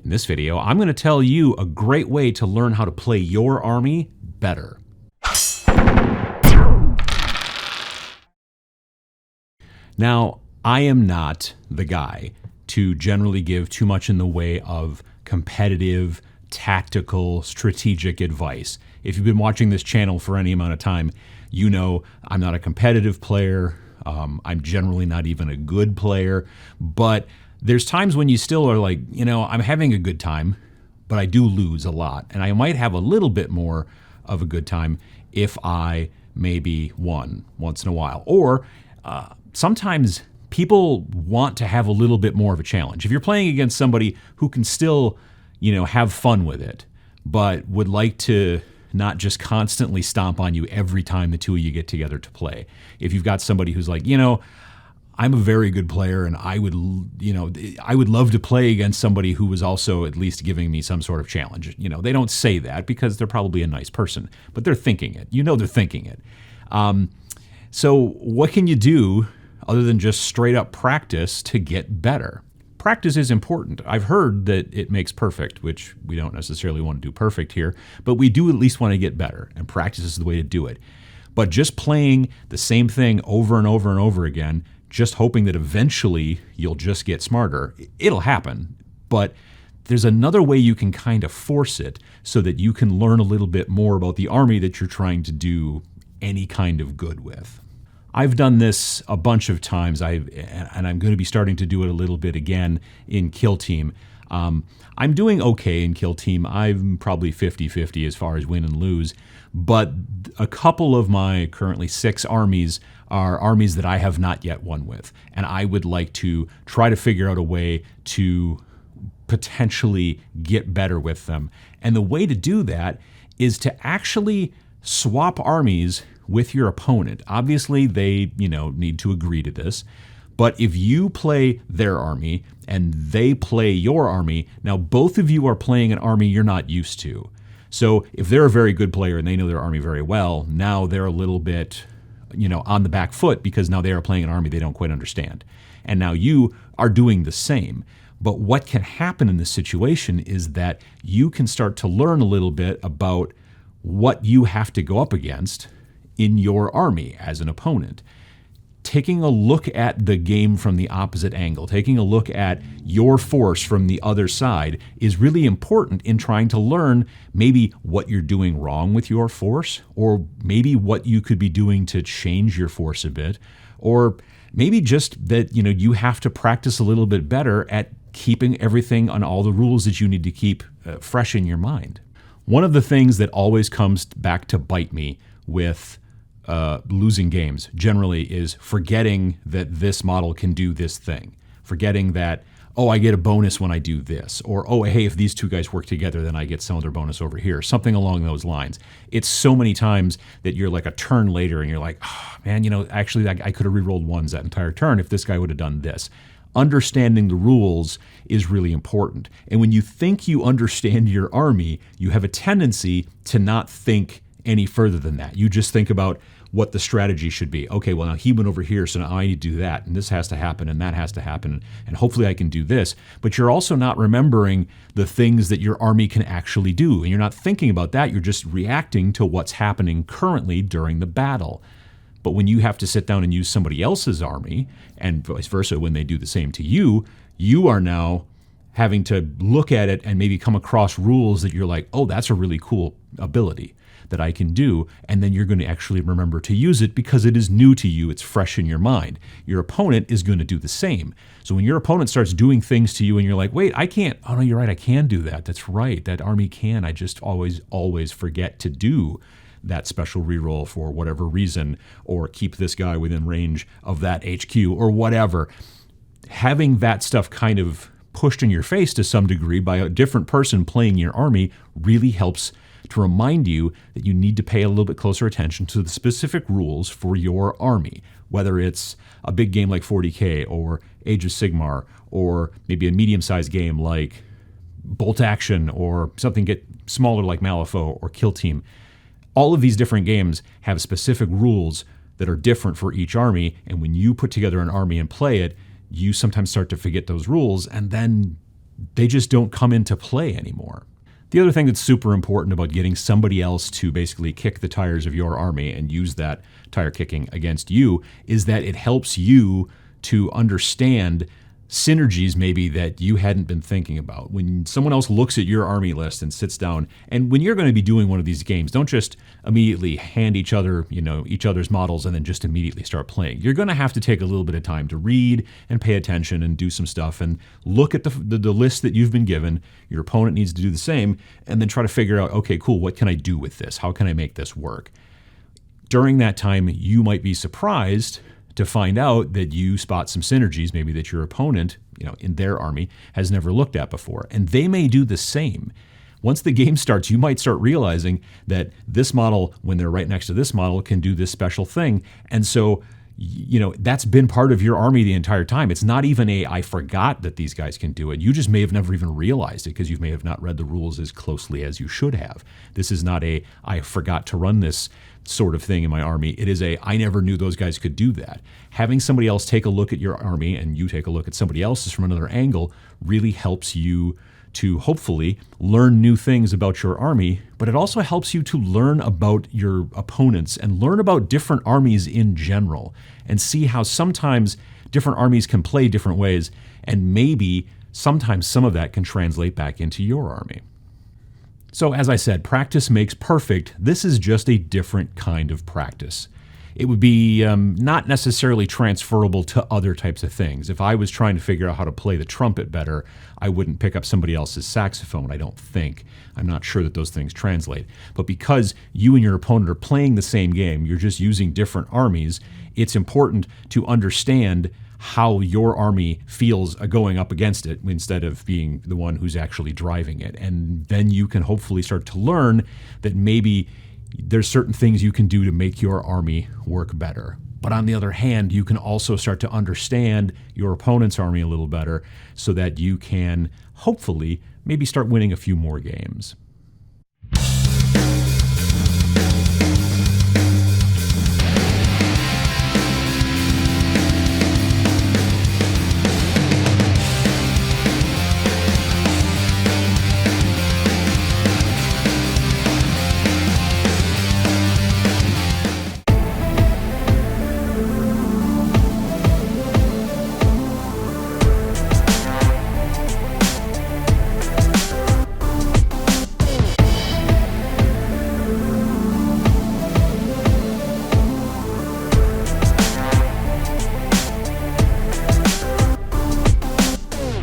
In this video, I'm going to tell you a great way to learn how to play your army better. Now, I am not the guy to generally give too much in the way of competitive, tactical, strategic advice. If you've been watching this channel for any amount of time, you know I'm not a competitive player. I'm generally not even a good player, but there's times when you still are like, I'm having a good time, but I do lose a lot. And I might have a little bit more of a good time if I maybe won once in a while. Or sometimes people want to have a little bit more of a challenge. If you're playing against somebody who can still, have fun with it, but would like to not just constantly stomp on you every time the two of you get together to play. If you've got somebody who's like, I'm a very good player and I would love to play against somebody who was also at least giving me some sort of challenge. They don't say that because they're probably a nice person, but they're thinking it. They're thinking it. So what can you do other than just straight up practice to get better? Practice is important. I've heard that it makes perfect, which we don't necessarily want to do perfect here, but we do at least want to get better, and practice is the way to do it. But just playing the same thing over and over and over again, just hoping that eventually you'll just get smarter, it'll happen. But there's another way you can kind of force it so that you can learn a little bit more about the army that you're trying to do any kind of good with. I've done this a bunch of times, and I'm going to be starting to do it a little bit again in Kill Team. I'm doing okay in Kill Team. I'm probably 50-50 as far as win and lose, but a couple of my currently 6 armies are armies that I have not yet won with, and I would like to try to figure out a way to potentially get better with them. And the way to do that is to actually swap armies with your opponent. Obviously, they, need to agree to this. But if you play their army and they play your army, now both of you are playing an army you're not used to. So if they're a very good player and they know their army very well, now they're a little bit, on the back foot because now they are playing an army they don't quite understand. And now you are doing the same. But what can happen in this situation is that you can start to learn a little bit about what you have to go up against in your army as an opponent. Taking a look at the game from the opposite angle, taking a look at your force from the other side is really important in trying to learn maybe what you're doing wrong with your force, or maybe what you could be doing to change your force a bit, or maybe just that you have to practice a little bit better at keeping everything on all the rules that you need to keep fresh in your mind. One of the things that always comes back to bite me with losing games generally is forgetting that this model can do this thing. Forgetting that, I get a bonus when I do this. Or, hey, if these two guys work together, then I get some other bonus over here. Something along those lines. It's so many times that you're like a turn later and you're like, man, actually I could have rerolled ones that entire turn if this guy would have done this. Understanding the rules is really important. And when you think you understand your army, you have a tendency to not think any further than that. You just think about what the strategy should be. Okay, well now he went over here, so now I need to do that, and this has to happen, and that has to happen, and hopefully I can do this. But you're also not remembering the things that your army can actually do, and you're not thinking about that. You're just reacting to what's happening currently during the battle. But when you have to sit down and use somebody else's army, and vice versa when they do the same to you, you are now having to look at it and maybe come across rules that you're like, that's a really cool ability that I can do, and then you're going to actually remember to use it because it is new to you, it's fresh in your mind. Your opponent is going to do the same. So when your opponent starts doing things to you and you're like, wait, I can't, no, you're right, I can do that. That's right, that army can. I just always forget to do that special reroll for whatever reason, or keep this guy within range of that HQ or whatever. Having that stuff kind of pushed in your face to some degree by a different person playing your army really helps to remind you that you need to pay a little bit closer attention to the specific rules for your army, whether it's a big game like 40K or Age of Sigmar, or maybe a medium-sized game like Bolt Action, or something get smaller like Malifaux or Kill Team. All of these different games have specific rules that are different for each army, and when you put together an army and play it, you sometimes start to forget those rules, and then they just don't come into play anymore. The other thing that's super important about getting somebody else to basically kick the tires of your army and use that tire kicking against you is that it helps you to understand synergies maybe that you hadn't been thinking about. When someone else looks at your army list and sits down, and when you're going to be doing one of these games, don't just immediately hand each other, each other's models and then just immediately start playing. You're going to have to take a little bit of time to read and pay attention and do some stuff and look at the list that you've been given. Your opponent needs to do the same, and then try to figure out, okay, cool, what can I do with this? How can I make this work? During that time, you might be surprised to find out that you spot some synergies maybe that your opponent, in their army has never looked at before. And they may do the same. Once the game starts, you might start realizing that this model, when they're right next to this model, can do this special thing. And so, that's been part of your army the entire time. It's not even I forgot that these guys can do it. You just may have never even realized it because you may have not read the rules as closely as you should have. This is not I forgot to run this sort of thing in my army. It is I never knew those guys could do that. Having somebody else take a look at your army and you take a look at somebody else's from another angle really helps you to hopefully learn new things about your army, but it also helps you to learn about your opponents and learn about different armies in general and see how sometimes different armies can play different ways, and maybe sometimes some of that can translate back into your army. So as I said, practice makes perfect. This is just a different kind of practice. It would be not necessarily transferable to other types of things. If I was trying to figure out how to play the trumpet better, I wouldn't pick up somebody else's saxophone, I don't think. I'm not sure that those things translate. But because you and your opponent are playing the same game, you're just using different armies, it's important to understand how your army feels going up against it instead of being the one who's actually driving it. And then you can hopefully start to learn that maybe there's certain things you can do to make your army work better. But on the other hand, you can also start to understand your opponent's army a little better so that you can hopefully maybe start winning a few more games.